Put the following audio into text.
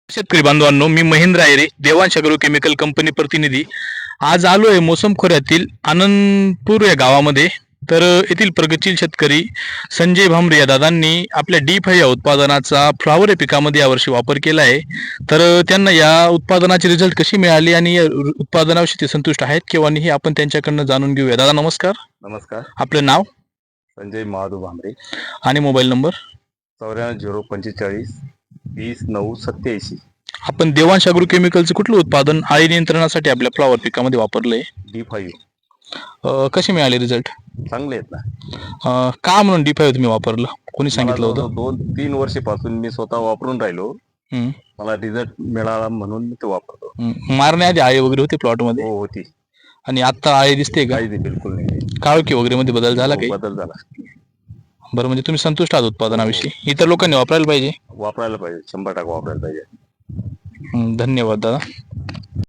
शेतकरी बांधवांनो, मी Mahendra Ayare, Devansh agro chemical company प्रतिनिधी. आज आलो आहे मोसम खोऱ्यातील आनंदपूर या गावामध्ये. तर येथील प्रगतशील शेतकरी संजय भांबरे या दादांनी आपल्या D5 या उत्पादनाचा फ्लावर या पिकामध्ये यावर्षी वापर केला आहे. तर त्यांना या उत्पादनाचे रिझल्ट कशी मिळाली आणि या उत्पादनाविषयी ते संतुष्ट आहेत किंवा नाही हे आपण त्यांच्याकडनं जाणून घेऊया. दादा नमस्कार. नमस्कार. आपलं नाव संजय महादेव भांबरे. आणि मोबाईल नंबर 94 045 20 9 87. आपण देवांश अॅग्रो केमिकलचं कुठलं उत्पादन आळी नियंत्रणासाठी आपल्या फ्लावर पिकामध्ये वापरलंय? D5 कशी मिळाली रिझल्ट? चांगले आहेत ना. का म्हणून D5 तुम्ही वापरलं? कोणी सांगितलं होतं? 2-3 वर्षापासून मी स्वतः वापरून राहिलो. मला रिझल्ट मिळाला म्हणून मी तो वापरतो. मारण्याआधी आळी वगैरे होती प्लॉट मध्ये? हो होती. आणि आता आळी दिसते का? काही बिलकुल नाही. काळोखी वगैरे मध्ये बदल झाला काही? बदल झाला. बरं, म्हणजे तुम्ही संतुष्ट आहात उत्पादनाविषयी? इतर लोकांनी वापरायला पाहिजे? वापरायला पाहिजे, 100% वापरायला पाहिजे. धन्यवाद दादा.